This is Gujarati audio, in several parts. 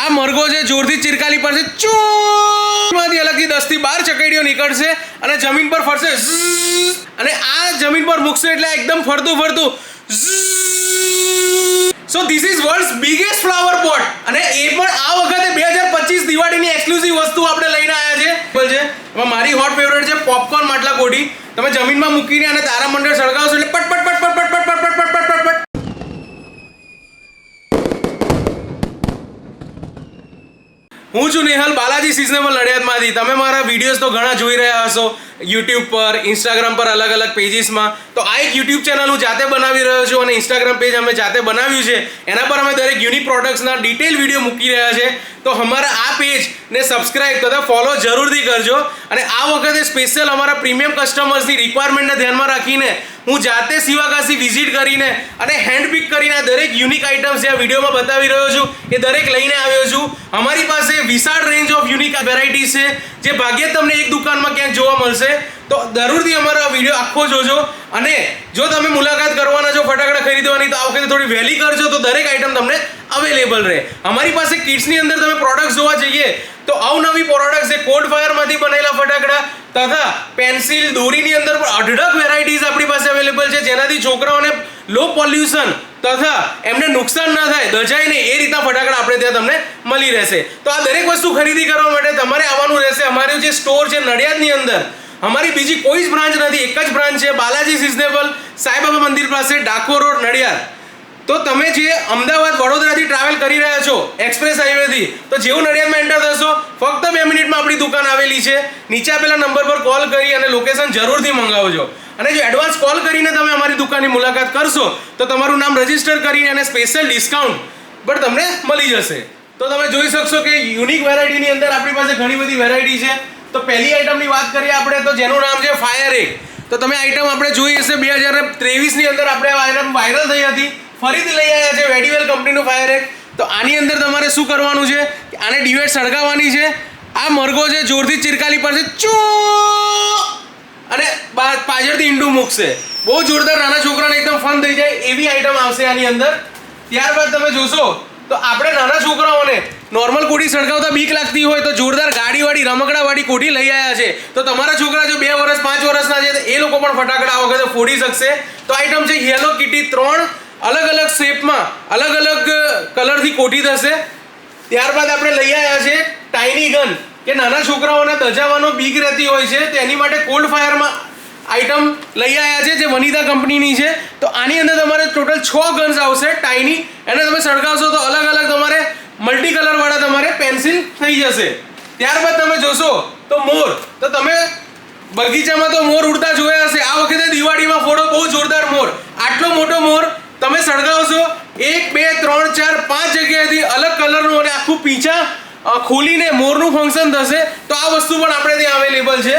આ મરઘો છે જોરથી ચિરકાલી પડશે, ચૂમાંથી અલગથી 10 થી 12 ચકડીઓ નીકળશે અને જમીન પર ફરશે અને આ જમીન પર મૂકશે એટલે એકદમ ફરતું so this is world's biggest flower pot અને એ પણ આ વખતે 2025 દિવાળીની એક્સક્લુઝિવ વસ્તુ આપણે લઈને આવ્યા છે. એમાં મારી હોટ ફેવરેટ છે પોપકોર્ન માટલા કોડી. તમે જમીનમાં મૂકીને અને તારામંડળ સળગાવશો એટલે પટ પટ પટ પટ પટ પટ પટ પટ પટ પટ. હું છું નેહલ, બાલાજી સિઝનેબલ નડિયાદમાંથી. તમે મારા વિડીયોઝ તો ઘણા જોઈ રહ્યા હશો યુટ્યુબ પર, ઇન્સ્ટાગ્રામ પર, અલગ અલગ પેજીસમાં. તો આ એક યુટ્યુબ ચેનલ હું જાતે બનાવી રહ્યો છું અને ઇન્સ્ટાગ્રામ પેજ અમે જાતે બનાવ્યું છે. એના પર અમે દરેક યુનિક પ્રોડક્ટ્સના ડિટેલ વિડીયો મૂકી રહ્યા છે. તો અમારા આ પેજને સબસ્ક્રાઇબ તથા ફોલો જરૂરથી કરજો. અને આ વખતે સ્પેશિયલ અમારા પ્રીમિયમ કસ્ટમર્સની રિક્વાયરમેન્ટને ધ્યાનમાં રાખીને હું જાતે શિવાકાશી વિઝિટ કરીને અને હેન્ડપિક કરીને દરેક યુનિક આઇટમ્સ જે આ વિડીયોમાં બતાવી રહ્યો છું એ દરેક લઈને આવ્યો છું. અમારી પાસે વિશાળ રેન્જ ઓફ યુનિક વેરાયટીઝ છે જે ભાગ્યે તમને એક દુકાનમાં ક્યાંક જોવા મળશે. તો જરૂરથી અમારો આ વિડીયો આખો જોજો. અને જો તમે મુલાકાત કરવાના છો ફટાકડા ખરીદવાની તો આ વખતે થોડી વહેલી કરજો તો દરેક આઇટમ તમને અવેલેબલ રહે. અમારી પાસે કિડ્સની અંદર તમે પ્રોડક્ટ્સ જોવા જઈએ તો અવનવી પ્રોડક્ટ્સ છે. કોલ્ડ ફાયરમાંથી બનેલા ફટાકડા તથા પેન્સિલ દોરીની અંદર પણ અઢળક વેરાયટીઝ આપણી પાસે અવેલેબલ છે જેનાથી છોકરાઓને લો પોલ્યુશન તથા એમને નુકસાન ના થાય, દજાય નહીં એ રીતના ફટાકડા આપણે ત્યાં તમને મળી રહેશે. તો આ દરેક વસ્તુ ખરીદી કરવા માટે તમારે આવવાનું રહેશે. અમારું જે સ્ટોર છે નડિયાદની અંદર, અમારી બીજી કોઈ જ બ્રાન્ચ નથી, એક જ બ્રાન્ચ છે બાલાજી સિઝનેબલ, સાંઈબાબા મંદિર પાસે, ડાકોર રોડ, નડિયાદ. તો તમે જે અમદાવાદ વડોદરાથી ટ્રાવેલ કરી રહ્યા છો એક્સપ્રેસ હાઈવેથી, તો જેવું નડિયાદમાં એન્ટર થશો ફક્ત 2 મિનિટમાં આપણી દુકાન આવેલી છે. નીચે આપેલા નંબર પર કોલ કરી અને લોકેશન જરૂરથી મંગાવજો. અને જો એડવાન્સ કોલ કરીને તમે અમારી દુકાનની મુલાકાત કરશો તો તમારું નામ રજીસ્ટર કરીને અને સ્પેશિયલ ડિસ્કાઉન્ટ પણ તમને મળી જશે. તો તમે જોઈ શકશો કે યુનિક વેરાયટીની અંદર આપણી પાસે ઘણી બધી વેરાયટી છે. તો પહેલી આઈટમની વાત કરીએ આપણે તો જેનું નામ છે ફાયર એગ. તો તમે આઈટમ આપણે જોઈ હશે 2023ની અંદર આપણે આ આઈટમ વાયરલ થઈ હતી, ફરીથી લઈ આવ્યા છે વેડીવેલ કંપનીનું ફાયર એગ. તો આની અંદર તમારે શું કરવાનું છે, આને ડિવેટ સળગાવવાની છે. આ મરઘો છે જોરથી ચિરકાલી પડશે, અને પાછળથી ઈંડું મૂકશે. બહુ જોરદાર, નાના છોકરાને એકદમ ફન થઈ જાય એવી આઈટમ આવશે આની અંદર. ત્યારબાદ તમે જોશો તો આપણે નાના છોકરાઓને નોર્મલ કોઠી સળગાવતા બીક લાગતી હોય તો જોરદાર ગાડીવાળી રમકડાવાળી કોઠી લઈ આવ્યા છે. તો તમારા છોકરા જો 2 વર્ષ 5 વર્ષના છે તો એ લોકો પણ ફટાકડા આ વખતે ફોડી શકશે. તો આઈટમ છે હેલો કિટી. 3 અલગ અલગ શેપમાં અલગ અલગ કલરથી કોઠી થશે. ત્યારબાદ આપણે લઈ આવ્યા છે ટાઇની ગન, કે નાના છોકરાઓને દજાવવાનો બીક રહેતી હોય છે તો એની માટે કોલ્ડ ફાયરમાં આઈટમ લઈ આવ્યા છે જે વનિતા કંપનીની છે. તો આની અંદર તમારે ટોટલ 6 ગન્સ આવશે ટાઇની. એને તમે સળગાવશો તો અલગ અલગ તમારે મલ્ટી કલર વાળા તમારે પેન્સિલ થઈ જશે. ત્યારબાદ તમે જોશો તો મોર. તો તમે બગીચામાં તો મોર ઉડતા જોયા હશે, આ વખતે દિવાળીમાં ફોડો બહુ જોરદાર મોર. આટલો મોટો મોર તમે સળગાવશો 1 2 3 4 5 જગ્યાએથી અલગ કલરનું અને આખું પીંછા ખોલીને મોરનું ફંક્શન થશે. તો આ વસ્તુ પણ આપણે ત્યાં અવેલેબલ છે.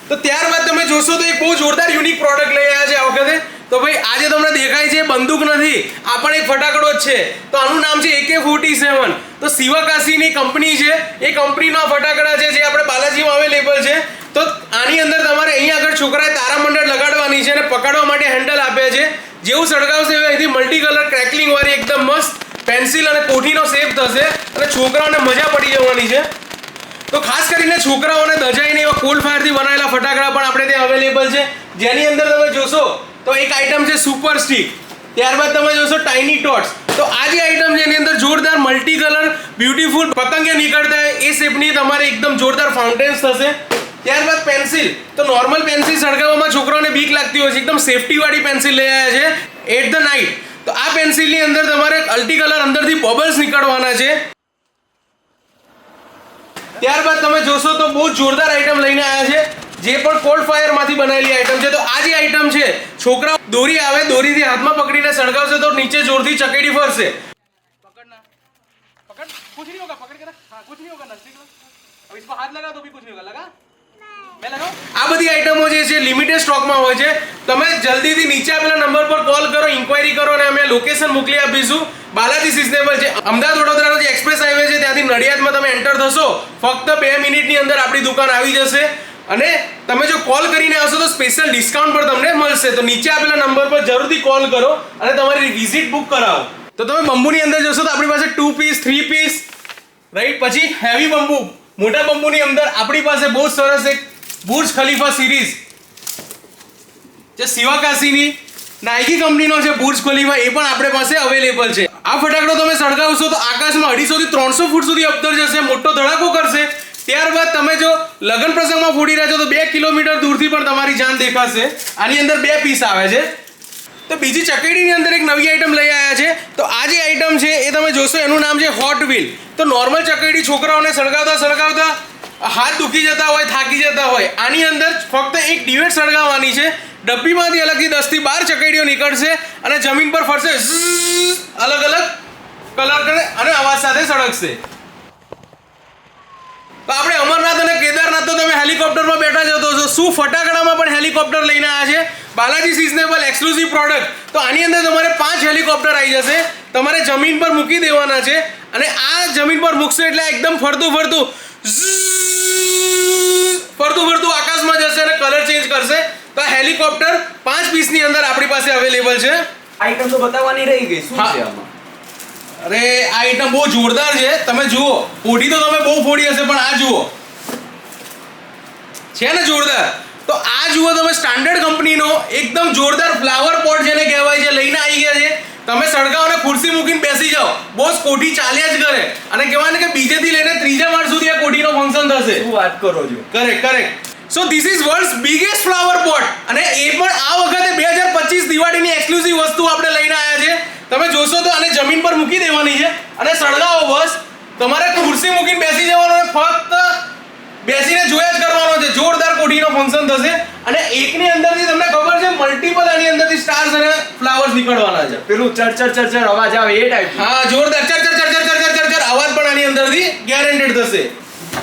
તો ત્યારબાદ તમે જોશો તો એક બહુ જોરદાર યુનિક પ્રોડક્ટ લઈ આવ્યા છે આ વખતે. તો ભાઈ આજે તમને દેખાય છે બંદૂક નથી, આ પણ એક ફટાકડો જ છે. તો આનું નામ છે AK-47. તો શિવાકાશીની કંપની છે, એ કંપનીના ફટાકડા છે જે આપણે બાલાજીમાં અવેલેબલ છે. તો આની અંદર તમારે અહીંયા આગળ છોકરાએ તારામંડળ લગાડવાની છે અને પકડવા માટે હેન્ડલ આપે છે. જેવું સળગાવશે અહીંથી મલ્ટી કલર ક્રેકલિંગ વાળી એકદમ મસ્ત પેન્સિલ અને કોઠીનો શેપ થશે અને છોકરાઓને મજા પડી જવાની છે. તો ખાસ કરીને છોકરાઓને દજાઈને એવા કોલ્ડ ફાયરથી બનાવેલા ફટાકડા પણ આપણે ત્યાં અવેલેબલ છે, જેની અંદર તમે જોશો તો એક આઈટમ છે સુપર સ્ટિક. ત્યારબાદ તમે જોશો ટાઇની ટોટ્સ. તો આ જે આઈટમ છે એની અંદર જોરદાર મલ્ટી કલર બ્યુટીફુલ પતંગિયા નીકળતા હોય એ શેપની તમારે એકદમ જોરદાર ફાઉન્ટેન્સ થશે. ત્યારબાદ પેન્સિલ. તો નોર્મલ પેન્સિલ સળગાવવામાં છોકરાઓને બીક લાગતી હોય છે, એકદમ સેફટી વાળી પેન્સિલ લઈ આવ્યા છે એટ ધ નાઇટ. તો આ પેન્સિલની અંદર તમારે અલ્ટી કલર અંદરથી બબલ્સ નીકળવાના છે. ત્યારબાદ તમે જોશો તો બહુ જોરદાર આઈટમ લઈને આવ્યા છે જે પણ કોલ્ડ ફાયરમાંથી બનાવેલી આઈટમ છે. તો આ જે આઈટમ છે છોકરા દોરી આવે, દોરીથી હાથમાં પકડીને સળગાવશે તો નીચે જોરથી ચકેડી ફરશે. પકડના પકડ, कुछ नहीं होगा, पकड़ के रख. हाँ कुछ नहीं होगा, नजदीक लो. अब इसको हाथ लगा तो भी कुछ नहीं होगा. लगा मैं लगाऊं. આ બધી આઈટમો જે છે લિમિટેડ સ્ટોકમાં હોય છે. તમે જલ્દીથી નીચે આપેલા નંબર પર કોલ કરો, ઇન્ક્વાયરી કરો અને અમે લોકેશન મોકલી આપીશું. બાલાજી સિઝનેબલ છે, અમદાવાદ વડોદરાનો જે એક્સપ્રેસ હાઈવે છે ત્યાંથી નડિયાદમાં તમે એન્ટર થશો ફક્ત 2 મિનિટની અંદર આપણી દુકાન આવી જશે. અને તમે જો કોલ કરીને આવશો તો સ્પેશિયલ ડિસ્કાઉન્ટ પણ તમને મળશે. તો નીચે આપેલા નંબર પર જરૂરથી કોલ કરો અને તમારી વિઝિટ બુક કરાવો. તો તમે બંબુની અંદર જશો તો આપણી પાસે 2 પીસ 3 પીસ રાઈટ. પછી હેવી બંબુ, મોટા બંબુની અંદર આપણી પાસે બહુ સરસ એક બુર્જ ખલીફા સિરીઝ જે શિવાકાશીની નાઇકી કંપનીનો છે બુર્જ ખલીફા, એ પણ આપણે પાસે અવેલેબલ છે. આ ફટાકડો તમે સળગાવશો તો આકાશમાં 250 થી 300 ફૂટ સુધી અપતર જશે, મોટો ધડાકો કરશે. ત્યારબાદ તમે જો લગ્ન પ્રસંગમાં ફોડી રહ્યા છો તો 2 કિલોમીટર દૂરથી પણ તમારી જાન દેખાશે. આની અંદર 2 પીસ આવે છે. તો બીજી ચકેડીની અંદર એક નવી આઈટમ લઈ આવ્યા છે. તો આ જે આઈટમ છે એ તમે જોશો, એનું નામ છે હોટ વ્હીલ. તો નોર્મલ ચકેડી છોકરાઓને સળગાવતા હાથ દુખી જતા હોય, થાકી જતા હોય, આની અંદર ફક્ત એક ડિવેટ સળગાવવાની છે. ડબ્બીમાંથી અલગથી 10 થી 12 ચકેડીઓ નીકળશે અને જમીન પર ફરશે, અલગ અલગ કલર કરે અને અવાજ સાથે સળગશે. તો આપણે અમરનાથ અને કેદારનાથ તો તમે હેલિકોપ્ટરમાં બેઠા જતો છો, શું ફટાકડામાં પણ હેલિકોપ્ટર લઈને આવ્યા છે બાલાજી સિઝનેબલ એક્સક્લુઝિવ પ્રોડક્ટ. તો આની અંદર તમારે 5 હેલિકોપ્ટર આવી જશે, તમારે જમીન પર મૂકી દેવાના છે અને આ જમીન પર મૂકશે એટલે એકદમ ફરતું આકાશમાં જશે અને કલર ચેન્જ કરશે. તો આ હેલિકોપ્ટર 5 પીસની અંદર આપણી પાસે અવેલેબલ છે. આઈટમ તો બતાવવાની રહી ગઈ, શું છે આમાં? અરે આ આઈટમ બહુ જોરદાર છે. તમે જુઓ, ફોડી તો તમે બહુ ફોડી હશે, પણ આ જુઓ છે ને જોરદાર. તો આ જુઓ તમે, સ્ટાન્ડર્ડ કંપનીનો એકદમ જોરદાર ફ્લાવર પોટ જેને કહેવાય છે, લઈને આવી ગયા છે. તમે સળગાવો અને ખુરશી મૂકીને બેસી જાઓ, બોસ કોઠી ચાલ્યા જ કરે. અને કહેવાય ને કે બીજેથી લઈને ત્રીજા માળ સુધી આ કોઠીનો ફંક્શન થશે. શું વાત કરો છો? Correct. So this is world's biggest flower pot, અને એ પણ આ વખતે 2025 દિવાળીની એક્સક્લુઝિવ વસ્તુ આપણે લઈને આવ્યા છે. તમે જોશો તો આને જમીન પર મૂકી દેવાની છે અને સળગાવો બસ. તમારે ખુરશી મૂકીને બેસી જવાનું અને ફક્ત બેસીને જોયા જ કરવાનો છે. જોરદાર કોઠીનો ફંક્શન થશે. અને એકની અંદરથી તમને ખબર છે મલ્ટિપલ આની અંદરથી સ્ટાર્સ અને ફ્લાવર્સ નીકળવાના છે. પેલું ચર અવાજ આવે એ ટાઈપ. હા, જોરદાર ચર અવાજ પણ આની અંદરથી ગેરંટેડ થશે.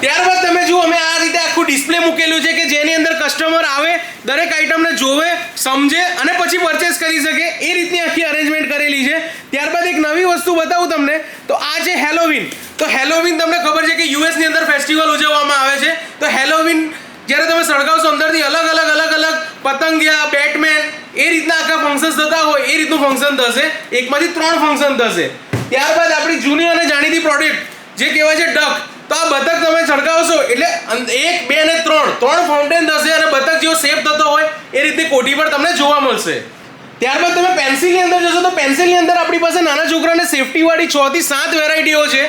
ત્યારબાદ તમે જુઓ, અમે આ રીતે આખું ડિસ્પ્લે મૂકેલું છે કે જેની અંદર કસ્ટમર આવે, દરેક આઈટમને જોવે, સમજે અને પછી પરચેસ કરી શકે, એ રીતની આખી અરેન્જમેન્ટ કરેલી છે. ત્યારબાદ એક નવી વસ્તુ બતાવું તમને, તો આ છે હેલોવીન. તો હેલોવીન તમને ખબર છે કે યુએસ ની અંદર ફેસ્ટિવલ ઉજવવામાં આવે છે. તો હેલોવીન જ્યારે તમે સળગાવશો, અંદરથી અલગ અલગ પતંગિયા, બેટમેન, એ રીતના આખા ફંક્શન થતા હોય, એ રીતનું ફંક્શન થશે. એકમાંથી 3 ફંક્શન થશે. ત્યારબાદ આપણી જૂની અને જાણીતી પ્રોડક્ટ જે કહેવાય છે ડક. તો આ બતક તમે સળગાવશો એટલે 1, 2 અને 3 ફાઉન્ટેન થશે અને બતક જેવો શેપ થતો હોય એ રીતની કોઠી પર તમને જોવા મળશે. ત્યારબાદ તમે પેન્સિલની અંદર જશો તો પેન્સિલની અંદર આપણી પાસે નાના છોકરાને સેફટી વાળી 6 થી 7 વેરાયટીઓ છે.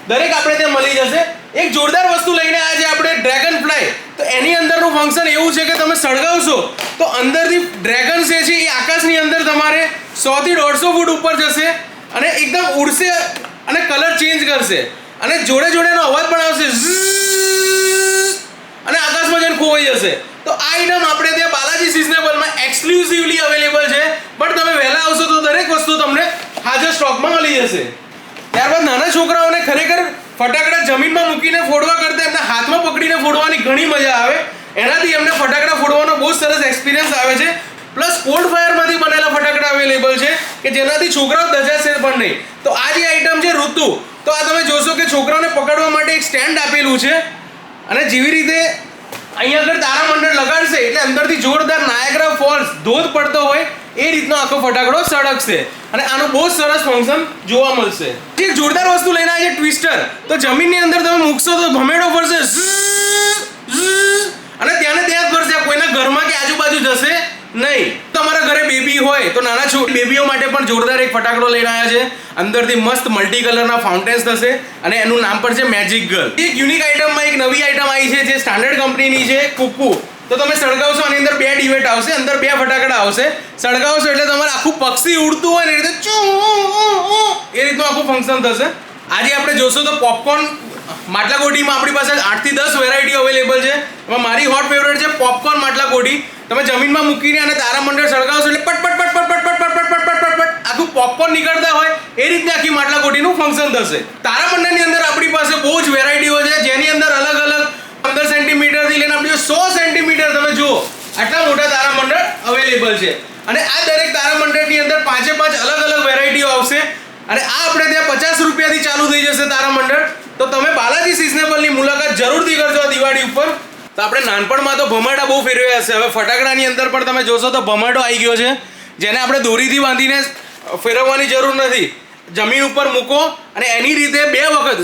દરેક આપણે ત્યાં મળી જશે. એક જોરદાર વસ્તુ લઈને આવ્યા છે આપણે, ડ્રેગન ફ્લાય. તો એની અંદરનું ફંક્શન એવું છે કે તમે સળગાવશો તો અંદરથી ડ્રેગન છે એ આકાશની અંદર તમારે 100 થી 150 ફૂટ ઉપર જશે અને એકદમ ઉડશે અને કલર ચેન્જ કરશે અને જોડે એનો અવાજ પણ આવશે અને આકાશમાં જઈને ખોવાઈ જશે. તો આ આઈટમ આપણે ત્યાં બાલાજી સિઝનેબલમાં એક્સક્લુઝિવલી અવેલેબલ છે. બટ તમે વહેલા આવશો તો દરેક વસ્તુ તમને હાજર સ્ટોકમાં મળી જશે. ત્યારબાદ નાના છોકરાઓને ખરેખર ફટાકડા જમીનમાં મૂકીને ફોડવા કરતાં એમના હાથમાં પકડીને ફોડવાની ઘણી મજા આવે. એનાથી એમને ફટાકડા ફોડવાનો બહુ સરસ એક્સપિરિયન્સ આવે છે. પ્લસ કોલ્ડ ફાયરમાંથી બનેલા ફટાકડા અવેલેબલ છે કે જેનાથી છોકરાઓ દજાશે પણ નહીં. તો આ જે આઈટમ છે ઋતુ, તો આ તમે જોશો કે છોકરાઓને પકડવા માટે એક સ્ટેન્ડ આપેલું છે અને જેવી રીતે અહીંયા આગળ તારામંડળ લગાડશે એટલે અંદરથી જોરદાર નાયગ્રા ફોલ્સ ધોધ પડતો હોય એ રીતનો આખો ફટાકડો સળગશે અને આનું બહુ સરસ ફંક્શન જોવા મળશે. એક જોરદાર વસ્તુ લઈને આવે છે ટ્વિસ્ટર. તો જમીનની અંદર તમે મૂકશો તો ભમેડો ફરશે અને ત્યાં જ ફરશે, કોઈના ઘરમાં કે આજુબાજુ જશે નહીં. તમારા ઘરે બેબી હોય તો નાના બેબીઓ માટે પણ જોરદાર એક ફટાકડો લઈને આવ્યા છે. અંદરથી મસ્ત મલ્ટી કલરના ફાઉન્ટેન્સ થશે અને એનું નામ પણ છે મેજિક ગર્લ. એક યુનિક આઈટમમાં એક નવી આઈટમ આવી છે જે સ્ટાન્ડર્ડ કંપનીની છે, કુકુ. તો તમે સળગાવશો આની અંદર 2 ડિવેટ આવશે, અંદર 2 ફટાકડા આવશે. સળગાવશો એટલે તમારે આખું પક્ષી ઉડતું હોય ને એ રીતે એ રીતનું આખું ફંક્શન થશે. આજે આપણે જોશો તો પોપકોર્ન માટલા કોઠીમાં આપણી પાસે 8 થી 10 વેરાયટી અવેલેબલ છે. એમાં મારી હોટ ફેવરેટ છે પોપકોર્ન માટલા કોઠી. તમે જમીનમાં મૂકીને અને તારામંડળ સળગાવશો એટલે પટ આખું પોપકોર્ન નીકળતા હોય એ રીતની આખી માટલા કોઠીનું ફંક્શન થશે. તારામંડળની અંદર આપણી પાસે બહુ જ વેરાયટીઓ છે જેની અંદર અલગ 15 સેન્ટીમીટરથી લઈને આપણી 100 સેન્ટીમીટર તમે જુઓ આટલા મોટા તારામંડળ અવેલેબલ છે. અને આ દરેક તારામંડળની અંદર 5 અલગ વેરાયટીઓ આવશે અને આ આપણે ત્યાં 50 રૂપિયાથી ચાલુ થઈ જશે તારામંડળ. તો તમે બાલાજી સિઝનેબલની મુલાકાત જરૂરથી કરજો આ દિવાળી ઉપર. તો આપણે નાનપણમાં તો ભમાડા બહુ ફેરવ્યા હશે. હવે ફટાકડાની અંદર પણ તમે જોશો તો ભમાડો આવી ગયો છે જેને આપણે દોરીથી બાંધીને ફેરવવાની જરૂર નથી. જમીન ઉપર મૂકો અને એની રીતે 2 વખત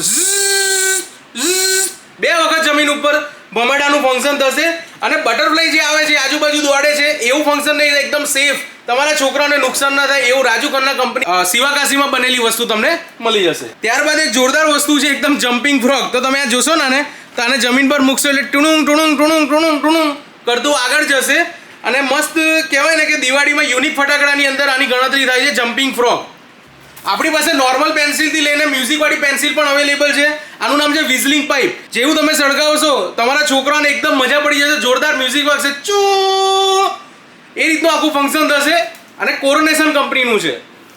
ઝ્ઝ, 2 વખત જમીન ઉપર ભમરડાનું ફંક્શન થશે. અને બટરફ્લાય જે આવે છે આજુબાજુ દોડે છે એવું ફંક્શન નહીં થાય. એકદમ સેફ, તમારા છોકરાઓને નુકસાન ના થાય એવું રાજુ ખન્ના કંપની શિવાકાશીમાં બનેલી વસ્તુ તમને મળી જશે. ત્યારબાદ એક જોરદાર વસ્તુ છે એકદમ જમ્પિંગ ફ્રોગ. તો તમે આ જોશો ને તો આને જમીન પર મૂકશો એટલે ટુણુંગ ટુણુંગ ટુણુંગ ટુણુંગ ટુણુંગ કરતું આગળ જશે. અને મસ્ત કહેવાય ને કે દિવાળીમાં યુનિક ફટાકડાની અંદર આની ગણતરી થાય છે જમ્પિંગ ફ્રોગ. આપણી પાસે નોર્મલ પેન્સિલથી લઈને મ્યુઝિકવાળી પેન્સિલ પણ અવેલેબલ છે. આનું નામ છે વિઝલિંગ પાઇપ. જેવું તમે સળગાવશો તમારા છોકરાને એકદમ મજા પડી જશે. જોરદાર મ્યુઝિક વાગશે, ચૂ એ રીતનું આખું ફંક્શન થશે. અને કોરોનેશન કંપનીનું છે.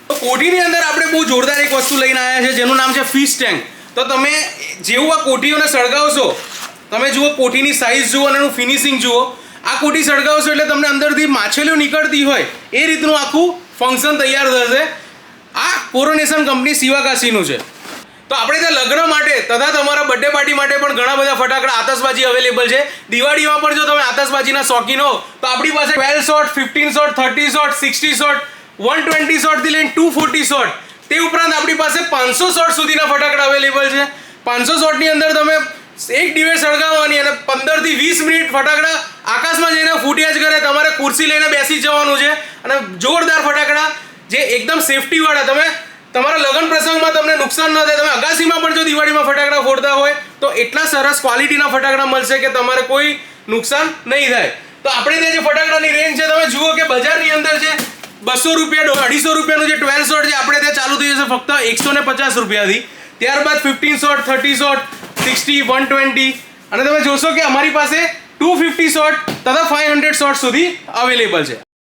તો કોઠીની અંદર આપણે બહુ જોરદાર એક વસ્તુ લઈને આવ્યા છે જેનું નામ છે ફિશ ટેન્ક. તો તમે જેવું આ કોઠીઓને સળગાવશો, તમે જુઓ કોઠીની સાઇઝ જુઓ અને એનું ફિનિશિંગ જુઓ. આ કોઠી સળગાવશો એટલે તમને અંદરથી માછલીઓ નીકળતી હોય એ રીતનું આખું ફંક્શન તૈયાર થશે. આ કોરોનેશન કંપની શિવાકાશીનું છે. તો આપણે ત્યાં લગ્ન માટે તથા તમારા બર્થડે પાર્ટી માટે પણ ઘણા બધા ફટાકડા આતશબાજી અવેલેબલ છે. દિવાળીમાં પણ જો તમે આતશબાજીના શોખીન હો તો આપણી પાસે 12 શોટ, 15 શોટ, 30 શોટ, 60 શોટ, 120 શોટથી લઈને 240 શોટ, તે ઉપરાંત આપણી પાસે 500 શોટ સુધીના ફટાકડા અવેલેબલ છે. 500 શોટની અંદર તમે એક ડિવેટ સળગાવવાની અને 15 થી 20 મિનિટ ફટાકડા આકાશમાં જઈને ફૂટ્યા જ કરે. તમારે ખુરશી લઈને બેસી જવાનું છે. અને જોરદાર ફટાકડા જે એકદમ સેફટી વાળા, તમે તમારા લગ્ન પ્રસંગમાં તમને નુકસાન ન થાય. તમે અગાસીમાં પણ જો દિવાળીમાં ફટાકડા ફોડતા હોય તો એટલા સરસ ક્વોલિટીના ફટાકડા મળશે કે તમારે કોઈ નુકસાન નહીં થાય. તો આપણે ત્યાં જે ફટાકડાની રેન્જ છે તમે જુઓ કે બજારની અંદર છે 200 રૂપિયા, 250 રૂપિયાનું જે 12 શોટ છે આપણે ત્યાં ચાલુ થઈ જશે ફક્ત 150 રૂપિયાથી. ત્યારબાદ 15 શોટ, 30 શોટ, 60, 120 અને તમે જોશો કે અમારી પાસે 250 શોટ તથા 500 શોટ સુધી અવેલેબલ છે.